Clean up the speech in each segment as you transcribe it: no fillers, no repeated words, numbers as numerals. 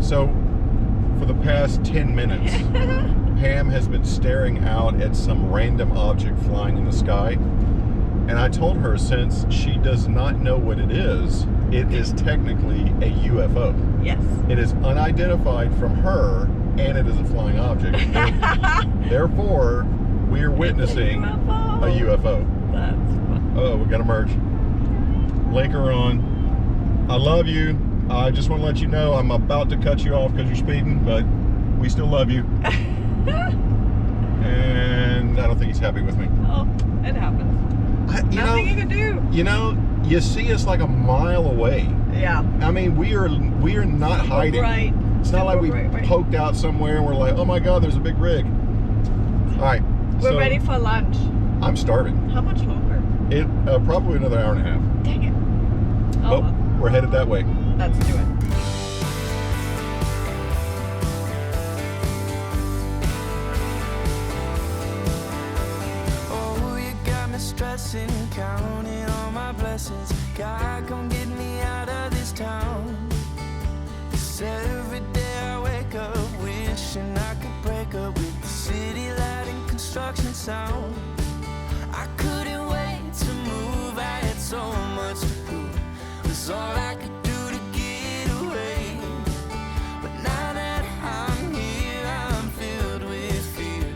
So, for the past 10 minutes, Pam has been staring out at some random object flying in the sky. And I told her, since she does not know what it is technically a UFO. Yes. It is unidentified from her, and it is a flying object. Therefore, we are witnessing a UFO. That's fun. Oh, we got to merge. Link her on. I love you. I just want to let you know I'm about to cut you off because you're speeding, but we still love you. And I don't think he's happy with me. Oh, it happens. Nothing you can do. You know, you see us like a mile away. Yeah. I mean, we are not hiding. Right. It's not like we poked out somewhere and we're like, oh my God, there's a big rig. All right. We're ready for lunch. I'm starving. How much longer? Probably another hour and a half. Dang it. Oh, we're headed that way. Let's do it. Stressing, counting all my blessings. God, come get me out of this town. 'Cause every day I wake up wishing I could break up with the city light and construction sound. I couldn't wait to move, I had so much to do. It was all I could do to get away. But now that I'm here, I'm filled with fear.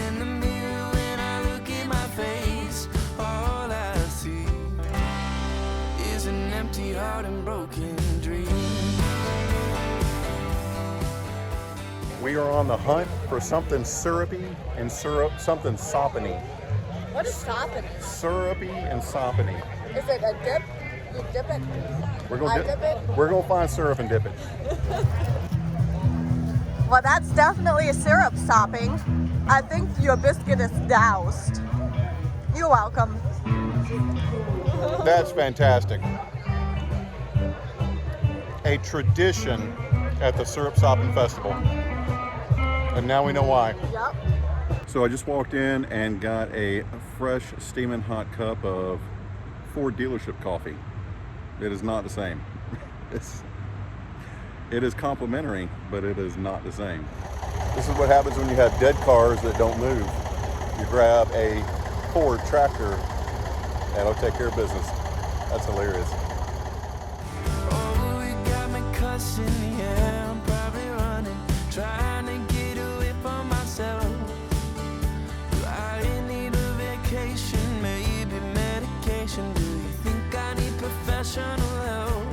In the mirror when I look at my face, all I see is an empty heart and broken dreams. We are on the hunt for something syrupy and something soppany. What is sopping? Syrupy and soppany. Is it a dip? You dip it? We're gonna find syrup and dip it. Well, that's definitely a syrup sopping. I think your biscuit is doused. You're welcome. That's fantastic. A tradition at the Syrup Sopping Festival. And now we know why. Yep. So I just walked in and got a fresh steaming hot cup of Ford dealership coffee. It is not the same. It is complimentary, but it is not the same. This is what happens when you have dead cars that don't move. You grab a Ford tractor and it'll take care of business. That's hilarious. Oh, you got me cussing, yeah, I'm probably running, trying to get away from myself. Do I need a vacation, maybe medication? Do you think I need professional help?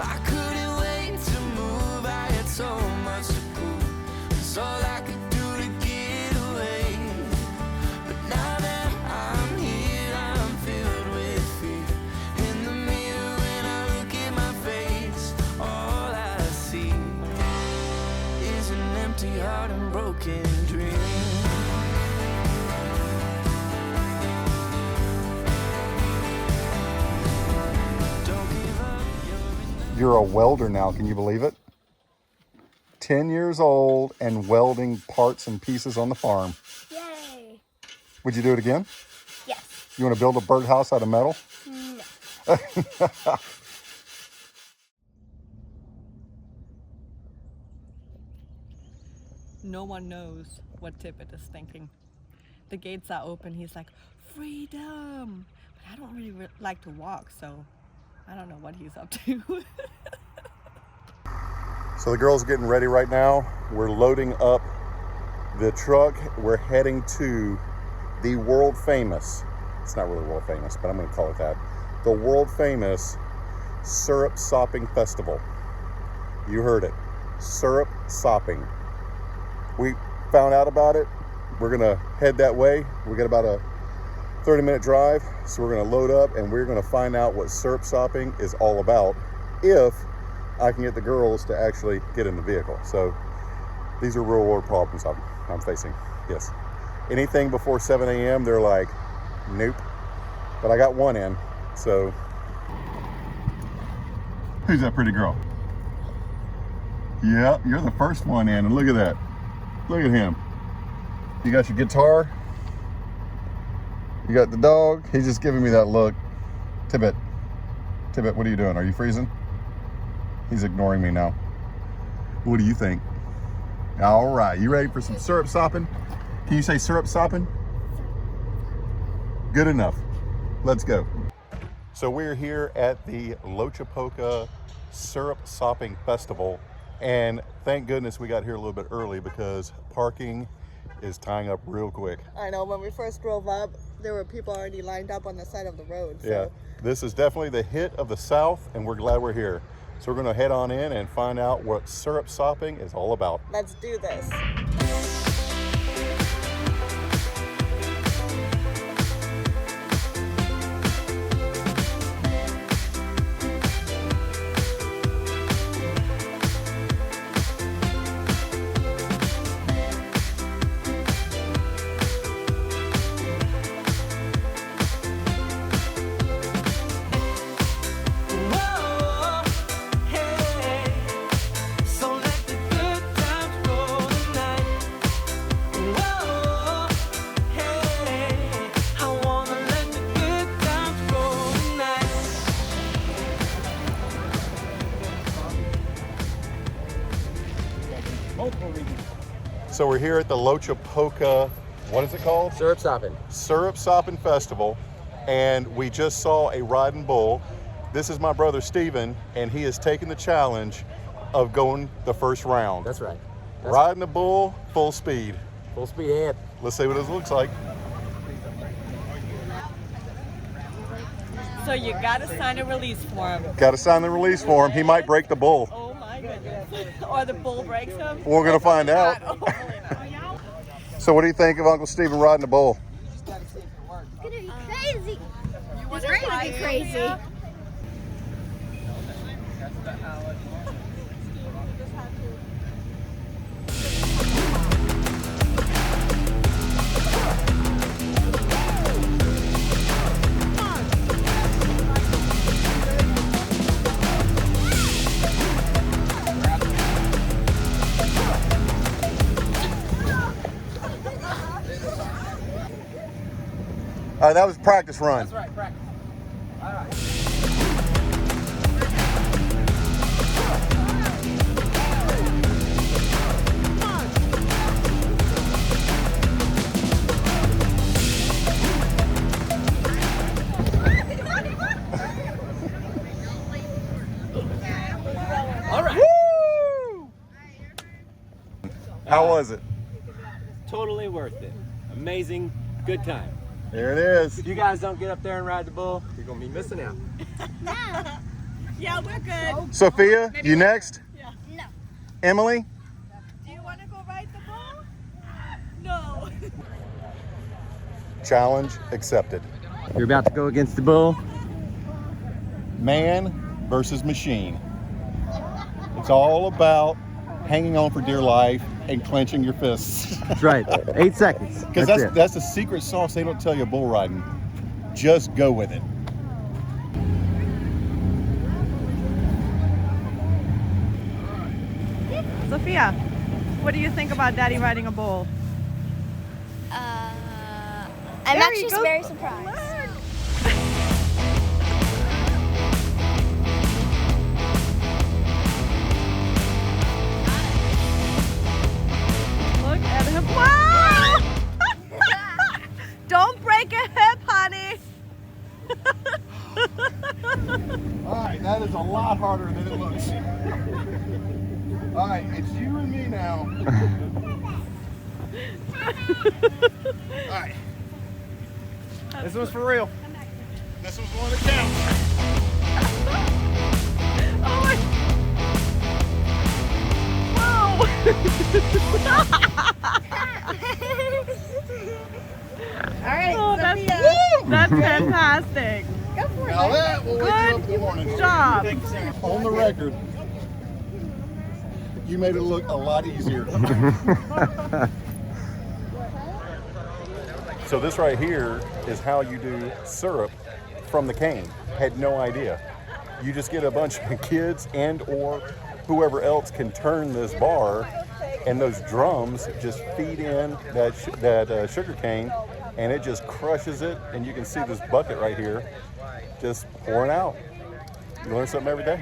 I couldn't wait to move, I had so much to prove. It's all I could do to get away. But now that I'm here, I'm filled with fear. In the mirror when I look at my face, all I see is an empty heart and broken dreams. You're a welder now, can you believe it? 10 years old and welding parts and pieces on the farm. Yay. Would you do it again? Yes. You want to build a birdhouse out of metal? No. No one knows what Tippett is thinking. The gates are open. He's like, freedom. But I don't really like to walk, so I don't know what he's up to. So the girls are getting ready right now. We're loading up the truck. We're heading to the world famous, it's not really world famous, but I'm going to call it that, the world famous Syrup Sopping Festival. You heard it, syrup sopping. We found out about it. We're going to head that way. We got about a 30-minute drive, so we're going to load up and we're going to find out what syrup sopping is all about, if I can get the girls to actually get in the vehicle. So these are real world problems I'm facing. Yes. Anything before 7 a.m. they're like, nope. But I got one in, so. Who's that pretty girl? Yeah, you're the first one in, and look at that. Look at him. You got your guitar. You got the dog. He's just giving me that look. Tibet, what are you doing? Are you freezing? He's ignoring me now. What do you think? All right, you ready for some syrup sopping? Can you say syrup sopping? Good enough. Let's go. So we're here at the Loachapoka Syrup Sopping Festival, and thank goodness we got here a little bit early because parking is tying up real quick. I know, when we first drove up, there were people already lined up on the side of the road. So. Yeah, this is definitely the hit of the South, and we're glad we're here. So we're gonna head on in and find out what syrup sopping is all about. Let's do this. So we're here at the Loachapoka, what is it called? Syrup Sopping. Syrup Sopping Festival, and we just saw a riding bull. This is my brother Steven, and he is taking the challenge of going the first round. That's right. Riding the bull, full speed. Full speed ahead. Let's see what this looks like. So you gotta sign a release form. Got to sign the release form. He might break the bull. Oh my goodness. Or the bull breaks him. We're gonna find out. Hopefully not. So what do you think of Uncle Steven riding a bull? It's gonna be crazy. It's gonna be crazy. All right, that was a practice run. That's right, practice. All right. All right. Woo! How was it? Totally worth it. Amazing, good time. There it is. If you guys don't get up there and ride the bull, you're gonna be missing out. Yeah, we're good. Sophia, you next? Yeah. No. Emily? Do you want to go ride the bull? No. Challenge accepted. You're about to go against the bull. Man versus machine. It's all about hanging on for dear life and clenching your fists. That's right. 8 seconds. Because that's the secret sauce they don't tell you bull riding. Just go with it. Sophia, what do you think about Daddy riding a bull? I'm There he actually goes. very surprised. Look at him. Wow! Don't break a hip, honey. All right, that is a lot harder than it looks. All right, it's you and me now. All right. This one's for real. This was one that counts. Oh my. Whoa. All right, Oh, Sophia. that's fantastic. Go for Now it. that will wake you up in the Good morning. job. On the record, you made it look a lot easier. So this right here is how you do syrup from the cane. Had no idea. You just get a bunch of kids and or whoever else can turn this bar, and those drums just feed in that sugar cane, and it just crushes it. And you can see this bucket right here just pouring out. You learn something every day.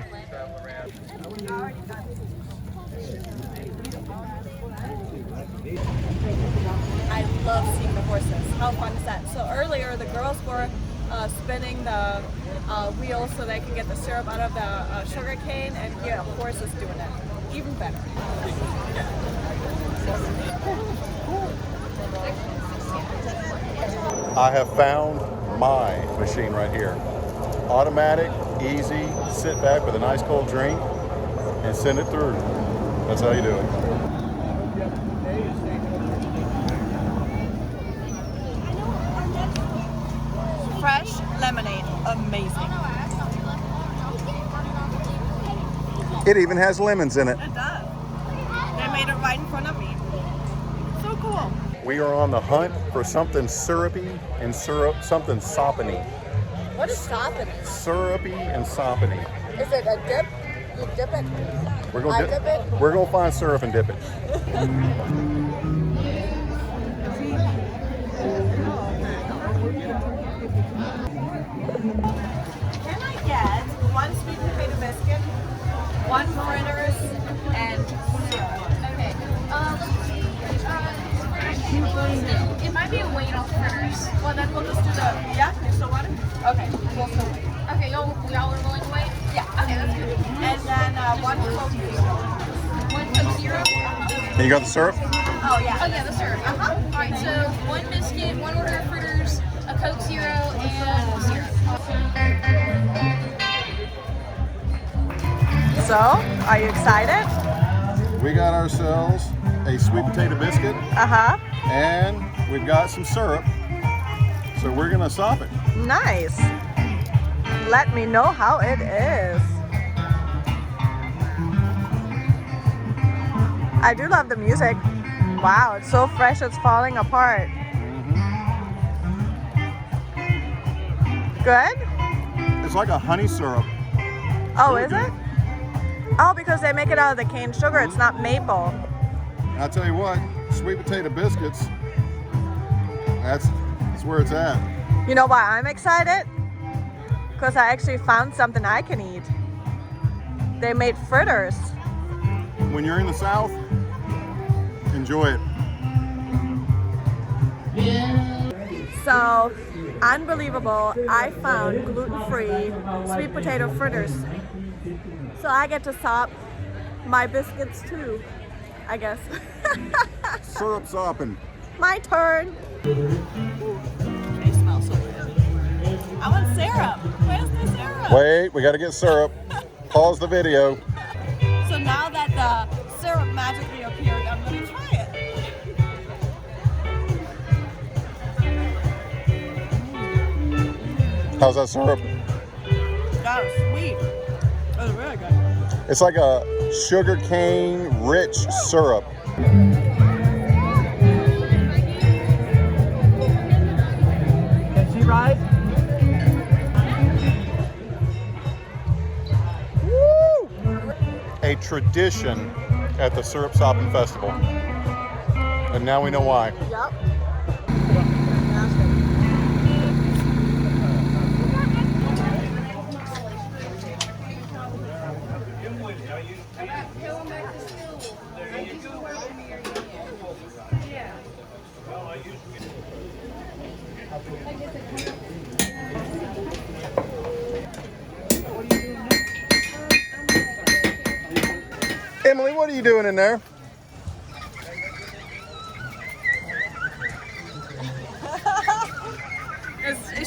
love seeing the horses. How fun is that? So earlier the girls were spinning the wheels so they could get the syrup out of the sugar cane, and here a horse is doing it. Even better. I have found my machine right here. Automatic, easy, sit back with a nice cold drink and send it through. That's how you do it. Fresh lemonade, amazing. It even has lemons in it. It does. They made it right in front of me. So cool. We are on the hunt for something syrupy and something soppany. What is sopping? Syrupy and soppany. Is it a dip? You dip it? We're gonna dip it? We're gonna find syrup and dip it. Can I get one sweet potato biscuit, one fritters, and syrup? Okay. It might be a wait off fritters. Well, then we'll just do the, yeah, you still want it? Okay, we'll still wait. Okay, y'all are willing to wait? Yeah. Okay, that's good. And then one Coke Zero. One Coke Zero? And you got the syrup? Oh, yeah. Oh, yeah, the syrup. Alright, so one biscuit, one order of fritters, a Coke Zero, and syrup. So, are you excited? We got ourselves a sweet potato biscuit Uh-huh. and we've got some syrup. So we're gonna sop it. Nice. Let me know how it is. I do love the music. Wow, it's so fresh, it's falling apart. Good? It's like a honey syrup. Oh, Really is good. it? Oh, because they make it out of the cane sugar, it's not maple. And I tell you what, sweet potato biscuits, that's where it's at. You know why I'm excited? Because I actually found something I can eat. They made fritters. When you're in the South, enjoy it. So, unbelievable, I found gluten-free sweet potato fritters. So I get to sop my biscuits too, I guess. Syrup sopping. My turn. They smell so good. I want syrup. Where's the syrup? Wait, we gotta get syrup. Pause the video. So now that the syrup magically appeared, I'm gonna try it. How's that syrup? That was sweet. That was really good. It's like a sugar cane rich syrup. Can she ride? Woo! A tradition at the Syrup Sopping Festival. And now we know why. Yep. Emily, what are you doing in there?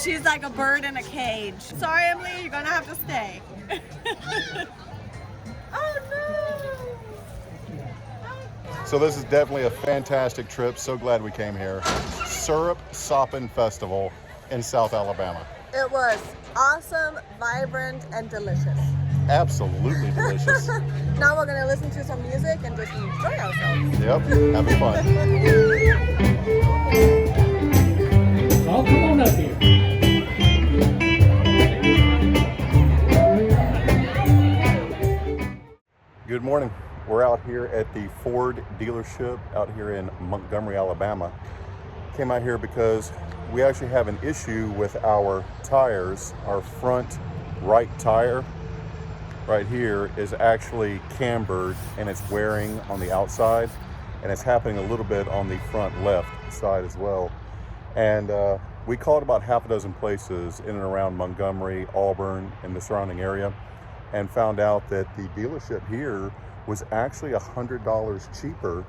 She's like a bird in a cage. Sorry, Emily, you're gonna have to stay. Oh no! So this is definitely a fantastic trip. So glad we came here. Syrup Sopping Festival in South Alabama. It was awesome, vibrant, and delicious. Absolutely delicious. Now we're gonna listen to some music and just enjoy ourselves. Yep, having fun. Oh, come on up here. Good morning. We're out here at the Ford dealership out here in Montgomery, Alabama. Came out here because we actually have an issue with our tires. Our front right tire right here is actually cambered and it's wearing on the outside. and it's happening a little bit on the front left side as well. And we called about half a dozen places in and around Montgomery, Auburn, and the surrounding area, and found out that the dealership here was actually $100 cheaper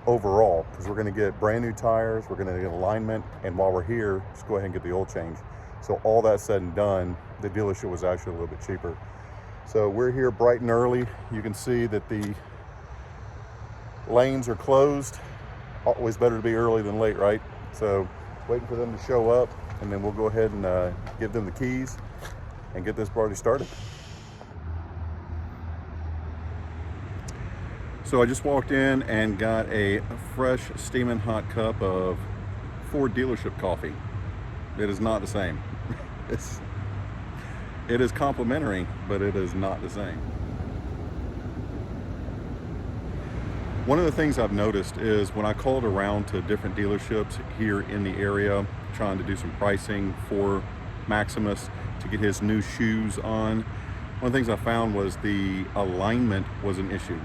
overall, because we're going to get brand new tires, we're going to get alignment, and while we're here, just go ahead and get the oil change. So all that said and done, the dealership was actually a little bit cheaper. So we're here bright and early. You can see that the lanes are closed. Always better to be early than late, right? So waiting for them to show up, and then we'll go ahead and give them the keys and get this party started. So I just walked in and got a fresh steaming hot cup of Ford dealership coffee. It is not the same. It is complimentary, but it is not the same. One of the things I've noticed is when I called around to different dealerships here in the area, trying to do some pricing for Maximus to get his new shoes on, one of the things I found was the alignment was an issue.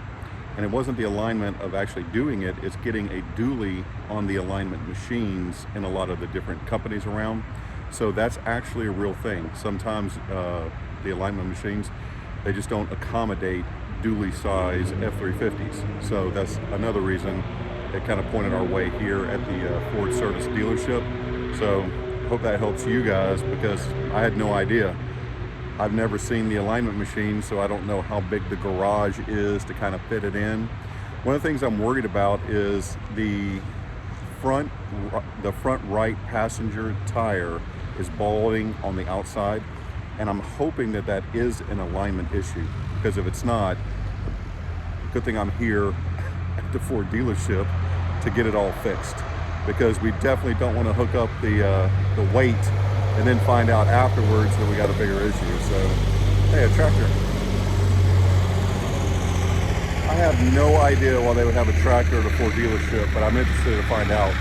And it wasn't the alignment of actually doing it, it's getting a dually on the alignment machines in a lot of the different companies around. So that's actually a real thing. Sometimes the alignment machines, they just don't accommodate dually size F350s. So that's another reason it kind of pointed our way here at the Ford Service dealership. So hope that helps you guys, because I had no idea. I've never seen the alignment machine, so I don't know how big the garage is to kind of fit it in. One of the things I'm worried about is the front right passenger tire is balding on the outside, and I'm hoping that that is an alignment issue, because if it's not, good thing I'm here at the Ford dealership to get it all fixed, because we definitely don't want to hook up the weight and then find out afterwards that we got a bigger issue. So, hey, a tractor. I have no idea why they would have a tractor at a Ford dealership, but I'm interested to find out.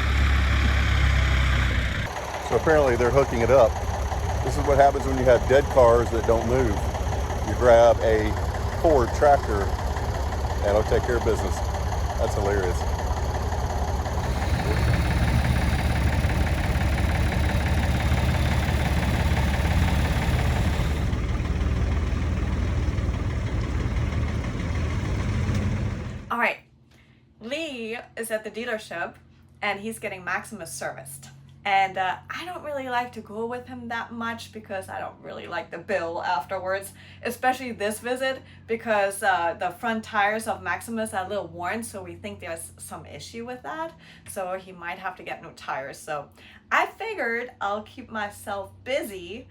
So apparently they're hooking it up. This is what happens when you have dead cars that don't move. You grab a Ford tractor and it'll take care of business. That's hilarious. All right, Lee is at the dealership and he's getting Maximus serviced. And I don't really like to go with him that much because I don't really like the bill afterwards, especially this visit, because the front tires of Maximus are a little worn, so we think there's some issue with that. So he might have to get new tires. So I figured I'll keep myself busy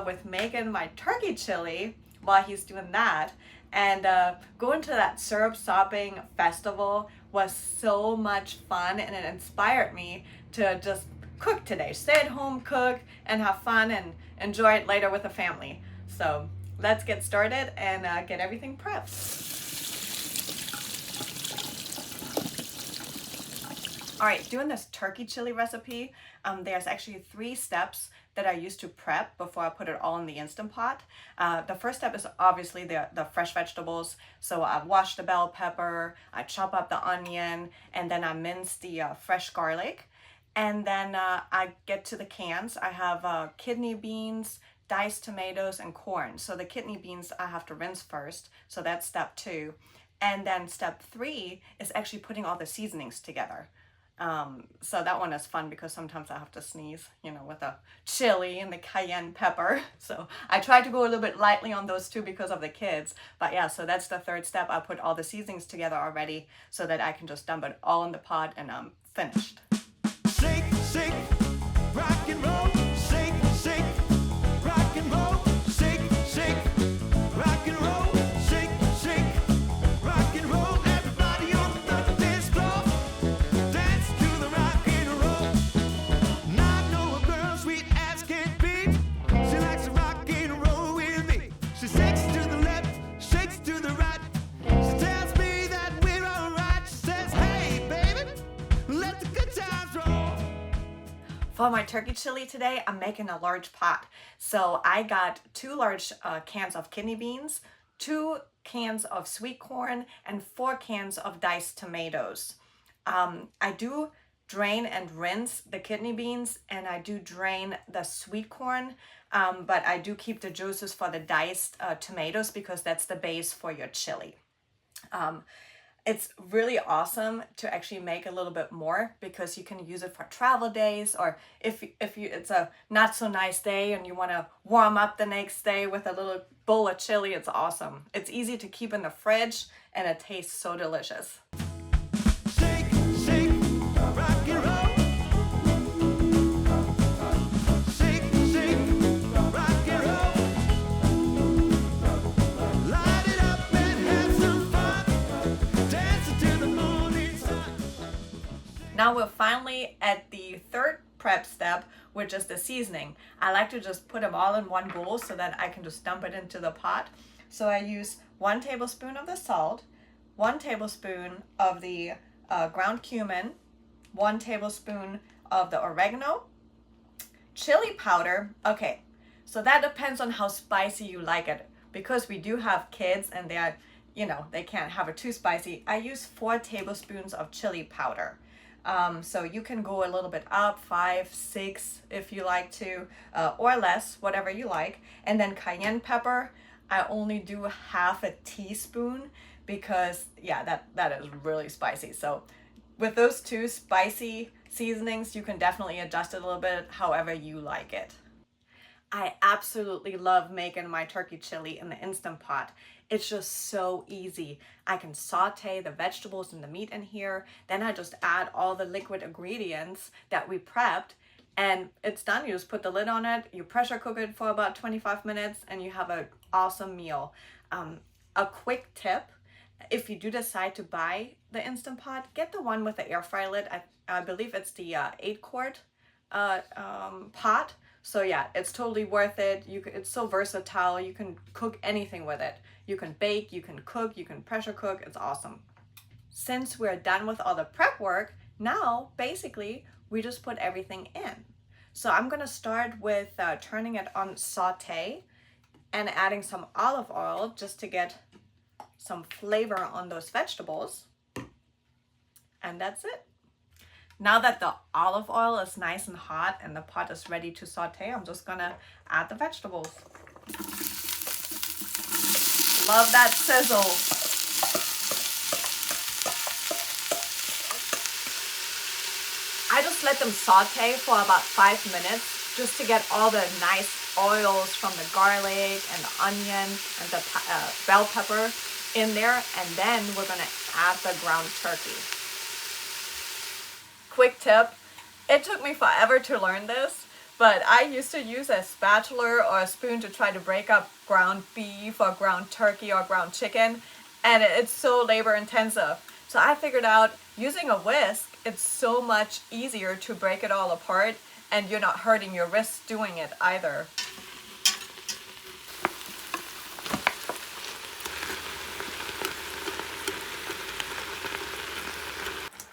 with making my turkey chili while he's doing that. And going to that Syrup Sopping Festival was so much fun, and it inspired me to just cook today. Stay at home, cook, and have fun and enjoy it later with the family. So let's get started and get everything prepped. All right, doing this turkey chili recipe, there's actually 3 steps that I use to prep before I put it all in the Instant Pot. The first step is obviously the fresh vegetables. So I wash the bell pepper, I chop up the onion, and then I mince the fresh garlic. And then I get to the cans. I have kidney beans, diced tomatoes, and corn. So the kidney beans I have to rinse first. So that's step 2. And then step 3 is actually putting all the seasonings together. So that one is fun because sometimes I have to sneeze, you know, with the chili and the cayenne pepper. So I try to go a little bit lightly on those 2 because of the kids. But yeah, so that's the 3rd step. I put all the seasonings together already so that I can just dump it all in the pot and I'm finished. Shake, shake, rock and roll. Shake, shake, rock and roll. Shake, shake, rock and roll. Shake, shake, rock and roll. Everybody on the dance floor, dance to the rock and roll. Now I know a girl sweet as can be. She likes to rock and roll with me. She shakes to the left, shakes to the right. She tells me that we're alright. She says, hey baby, let the good times roll. For my turkey chili today, I'm making a large pot. So I got 2 large cans of kidney beans, 2 cans of sweet corn, and 4 cans of diced tomatoes. I do drain and rinse the kidney beans, and I do drain the sweet corn, but I do keep the juices for the diced tomatoes because that's the base for your chili. It's really awesome to actually make a little bit more because you can use it for travel days, or if it's a not so nice day and you want to warm up the next day with a little bowl of chili. It's awesome. It's easy to keep in the fridge and it tastes so delicious. Shake, shake, rock and roll. Shake, shake, rock and roll. Light it up and have some fun. Dance until the morning sun. Now we're finally at the third prep step, which is the seasoning. I like to just put them all in one bowl so that I can just dump it into the pot. So I use 1 tablespoon of the salt, 1 tablespoon of the ground cumin, 1 tablespoon of the oregano, chili powder. Okay, so that depends on how spicy you like it. Because we do have kids and they are, they can't have it too spicy. I use 4 tablespoons of chili powder. So you can go a little bit up, 5, 6 if you like to, or less, whatever you like. And then cayenne pepper, I only do half a teaspoon because that is really spicy. So with those 2 spicy seasonings, you can definitely adjust it a little bit however you like it. I absolutely love making my turkey chili in the Instant Pot. It's just so easy. I can saute the vegetables and the meat in here. Then I just add all the liquid ingredients that we prepped and it's done. You just put the lid on it, you pressure cook it for about 25 minutes and you have an awesome meal. A quick tip, if you do decide to buy the Instant Pot, get the one with the air fry lid. I believe it's the 8-quart pot. So yeah, it's totally worth it. It's so versatile. You can cook anything with it. You can bake, you can cook, you can pressure cook. It's awesome. Since we're done with all the prep work, now basically we just put everything in. So I'm gonna start with turning it on saute and adding some olive oil just to get some flavor on those vegetables. And that's it. Now that the olive oil is nice and hot and the pot is ready to saute, I'm just gonna add the vegetables. Love that sizzle. I just let them saute for about 5 minutes just to get all the nice oils from the garlic and the onion and the bell pepper in there, and then we're gonna add the ground turkey. Quick tip, it took me forever to learn this, but I used to use a spatula or a spoon to try to break up ground beef or ground turkey or ground chicken, and it's so labor intensive. So I figured out using a whisk, it's so much easier to break it all apart and you're not hurting your wrists doing it either.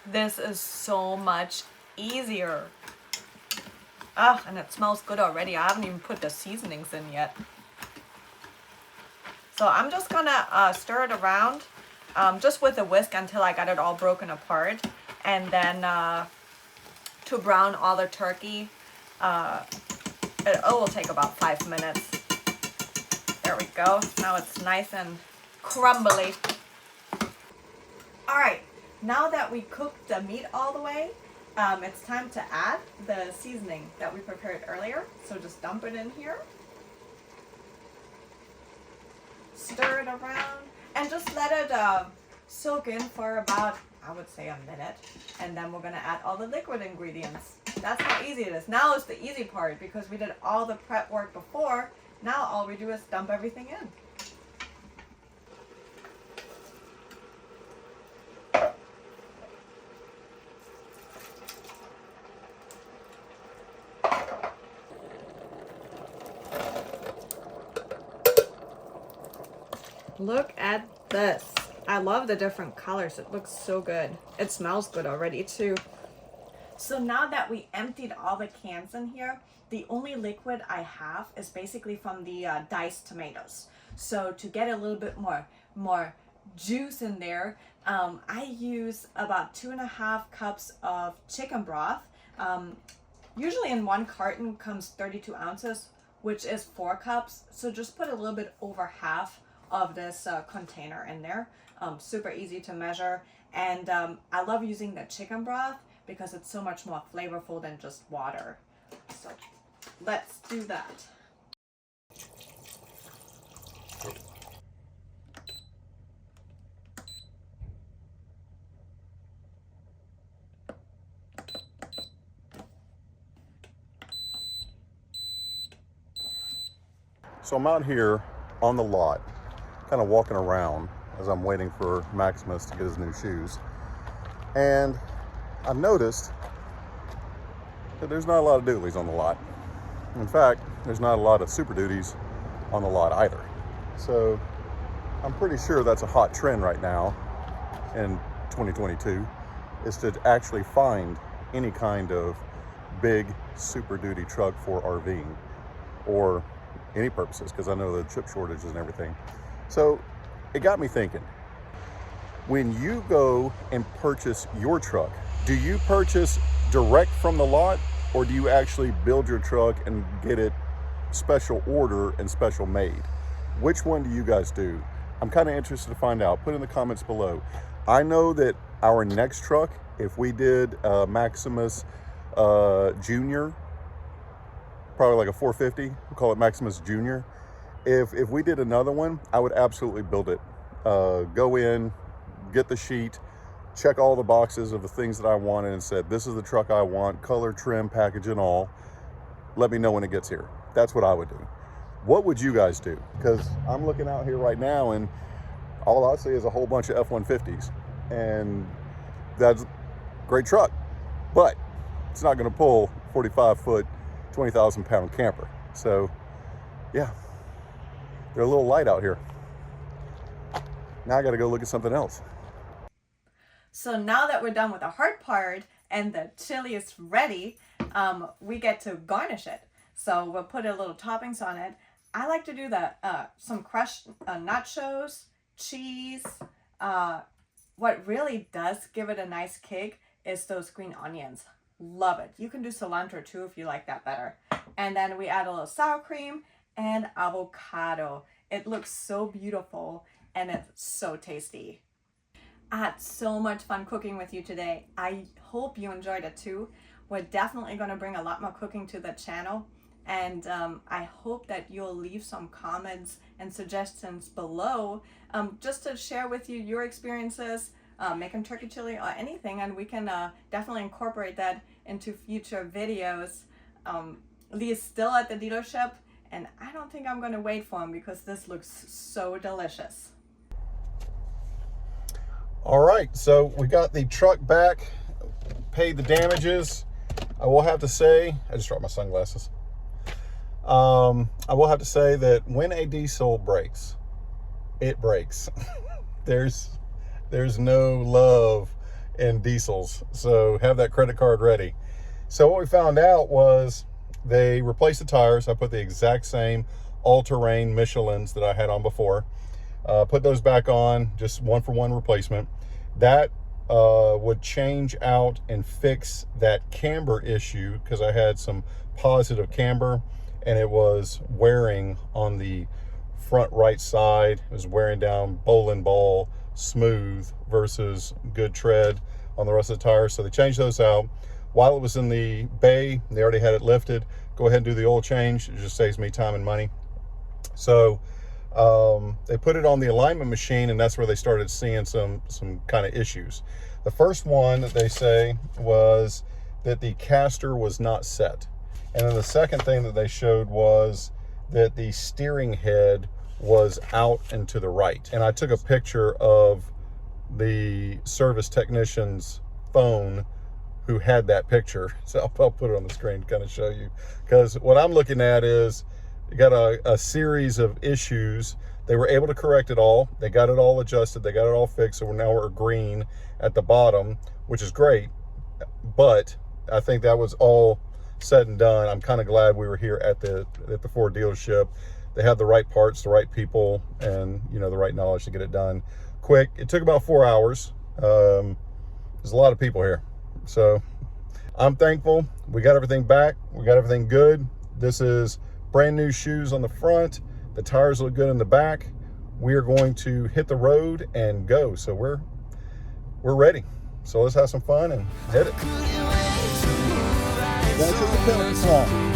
This is so much easier. Ah, and it smells good already. I haven't even put the seasonings in yet. So I'm just gonna stir it around just with a whisk until I got it all broken apart. And then to brown all the turkey, it will take about 5 minutes. There we go. Now it's nice and crumbly. All right. Now that we cooked the meat all the way, it's time to add the seasoning that we prepared earlier. So just dump it in here. Stir it around and just let it soak in for about, I would say, a minute. And then we're gonna add all the liquid ingredients. That's how easy it is. Now is the easy part because we did all the prep work before. Now all we do is dump everything in. Look at this. I love the different colors. It looks so good. It smells good already too. So now that we emptied all the cans in here, the only liquid I have is basically from the diced tomatoes. So to get a little bit more juice in there. I use about 2.5 cups of chicken broth. Usually in one carton comes 32 ounces, which is 4 cups. So just put a little bit over half of this container in there. Super easy to measure. And I love using the chicken broth because it's so much more flavorful than just water. So let's do that. So I'm out here on the lot, kind of walking around as I'm waiting for Maximus to get his new shoes. And I've noticed that there's not a lot of doolies on the lot. In fact, there's not a lot of Super Duties on the lot either. So I'm pretty sure that's a hot trend right now in 2022, is to actually find any kind of big Super Duty truck for RVing or any purposes, because I know the chip shortages and everything. So it got me thinking, when you go and purchase your truck, do you purchase direct from the lot, or do you actually build your truck and get it special order and special made? Which one do you guys do? I'm kind of interested to find out. Put in the comments below. I know that our next truck, if we did Maximus Junior, probably like a 450, we'll call it Maximus Junior. If we did another one, I would absolutely build it. Go in, get the sheet, check all the boxes of the things that I wanted and said, this is the truck I want, color, trim, package and all. Let me know when it gets here. That's what I would do. What would you guys do? Because I'm looking out here right now and all I see is a whole bunch of F-150s. And that's a great truck, but it's not gonna pull 45-foot, 20,000-pound camper. So yeah, they're a little light out here. Now I gotta go look at something else. So now that we're done with the hard part and the chili is ready, we get to garnish it. So we'll put a little toppings on it. I like to do some crushed nachos, cheese. What really does give it a nice kick is those green onions. Love it. You can do cilantro too if you like that better. And then we add a little sour cream and avocado. It looks so beautiful and it's so tasty. I had so much fun cooking with you today. I hope you enjoyed it too. We're definitely going to bring a lot more cooking to the channel, and I hope that you'll leave some comments and suggestions below just to share with you your experiences making turkey chili or anything, and we can definitely incorporate that into future videos. Lee is still at the dealership and I don't think I'm going to wait for him because this looks so delicious. All right, so we got the truck back, paid the damages. I will have to say, I just dropped my sunglasses. I will have to say that when a diesel breaks, it breaks. There's no love in diesels, so have that credit card ready. So what we found out was they replaced the tires. I put the exact same all-terrain Michelins that I had on before. Put those back on, just one-for-one replacement. That would change out and fix that camber issue because I had some positive camber and it was wearing on the front right side. It was wearing down bowling ball smooth versus good tread on the rest of the tires. So they changed those out. While it was in the bay, they already had it lifted. Go ahead and do the oil change. It just saves me time and money. So they put it on the alignment machine, and that's where they started seeing some kind of issues. The first one that they say was that the caster was not set. And then the second thing that they showed was that the steering head was out and to the right. And I took a picture of the service technician's phone who had that picture. So I'll put it on the screen to kind of show you. Because what I'm looking at is you got a series of issues. They were able to correct it all. They got it all adjusted. They got it all fixed. So now we're green at the bottom, which is great. But I think that was all said and done. I'm kind of glad we were here at the Ford dealership. They had the right parts, the right people, and the right knowledge to get it done quick. It took about 4 hours. There's a lot of people here. So I'm thankful. We got everything back. We got everything good. This is brand new shoes on the front. The tires look good in the back. We are going to hit the road and go. So we're ready. So let's have some fun and hit it. That's just a penalty. Come on.